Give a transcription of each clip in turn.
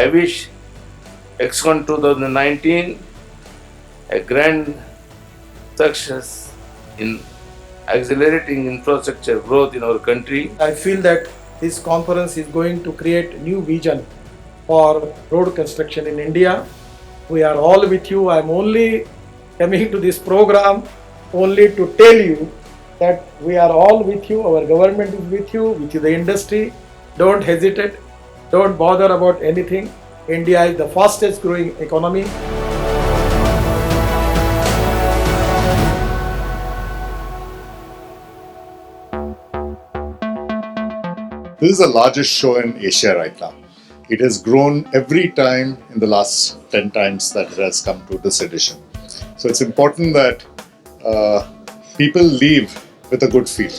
wish XCon 2019 a grand success in accelerating infrastructure growth in our country. I feel that this conference is going to create a new vision for road construction in India. We are all with you. I'm only coming to this program only to tell you that we are all with you. Our government is with you, with the industry. Don't hesitate. Don't bother about anything. India is the fastest growing economy. This is the largest show in Asia right now. It has grown every time in the last 10 times that it has come to this edition. So it's important that people leave with a good feel.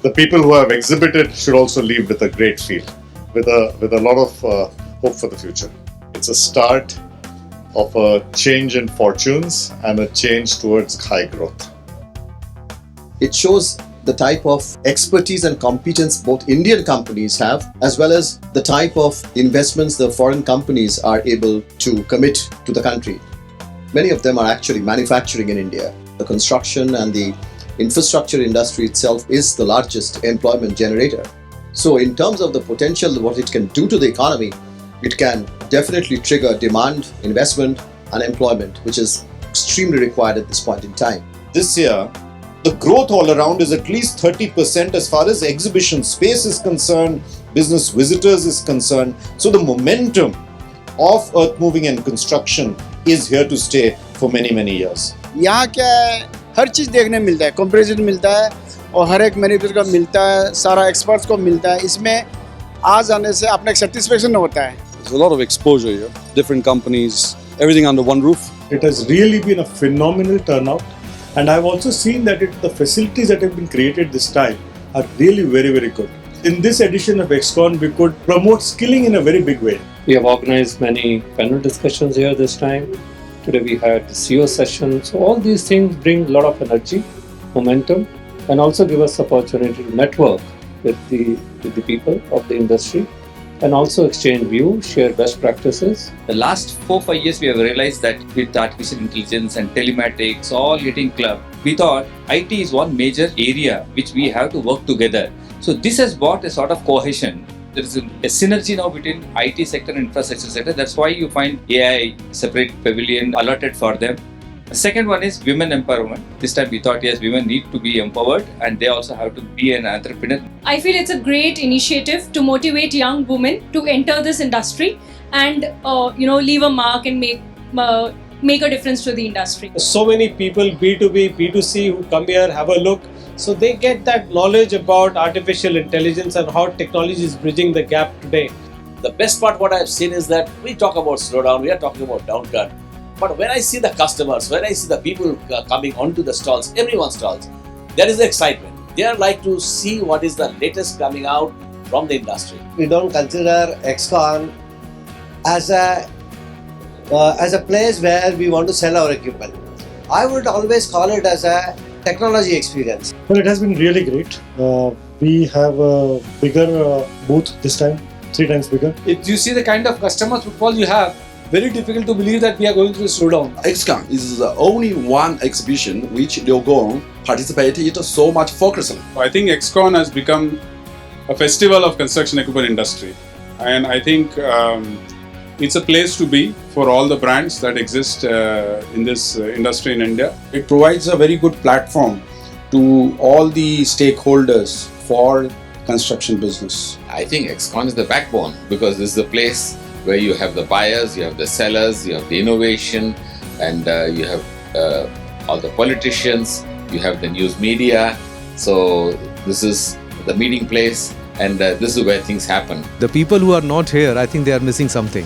The people who have exhibited should also leave with a great feel, with a lot of hope for the future. It's a start of a change in fortunes and a change towards high growth. It shows the type of expertise and competence both Indian companies have, as well as the type of investments the foreign companies are able to commit to the country. Many of them are actually manufacturing in India. The construction and the infrastructure industry itself is the largest employment generator. So in terms of the potential, what it can do to the economy, it can definitely trigger demand, investment and employment, which is extremely required at this point in time. This year, the growth all around is at least 30% as far as exhibition space is concerned, business visitors is concerned. So the momentum of earth moving and construction is here to stay for many years. यहाँ क्या है, हर चीज़ देखने मिलता है, comparison मिलता है और हर एक मैन्युफैक्चरर को मिलता है, सारा एक्सपर्ट्स को मिलता है. इसमें आ जाने से अपना एक सेटिस्फेक्शन होता है. There's a lot of exposure here, different companies, everything under one roof. It has really been a phenomenal turnout, and I've also seen that the facilities that have been created this time are really very good. In this edition of XCon, we could promote skilling in a very big way. We have organized many panel discussions here this time. Today we had the CEO session. So all these things bring a lot of energy, momentum, and also give us opportunity to network with the people of the industry and also exchange views, share best practices. The last 4-5 years we have realized that with artificial intelligence and telematics all getting clubbed, we thought IT is one major area which we have to work together. So this has brought a sort of cohesion. There is a synergy now between IT sector and infrastructure sector. That's why you find AI separate pavilion allotted for them. The second one is women empowerment. This time we thought yes, women need to be empowered and they also have to be an entrepreneur. I feel it's a great initiative to motivate young women to enter this industry and leave a mark and make a difference to the industry. So many people, B2B, B2C, who come here, have a look. So they get that knowledge about artificial intelligence and how technology is bridging the gap today. The best part what I've seen is that we talk about slowdown, we are talking about downturn. But when I see the customers, when I see the people coming onto the stalls, everyone's stalls, there is excitement. They are like to see what is the latest coming out from the industry. We don't consider XCon as a place where we want to sell our equipment. I would always call it as a technology experience. Well, it has been really great. We have a bigger booth this time, 3 times bigger. If you see the kind of customer footfall you have, very difficult to believe that we are going through a slowdown. XCon is the only one exhibition which Liu Gong participated so much focus on. I think XCon has become a festival of construction equipment industry, and I think it's a place to be for all the brands that exist in this industry in India. It provides a very good platform to all the stakeholders for construction business. I think XCon is the backbone because this is the place where you have the buyers, you have the sellers, you have the innovation, and you have all the politicians, you have the news media. So this is the meeting place, and this is where things happen. The people who are not here, I think they are missing something.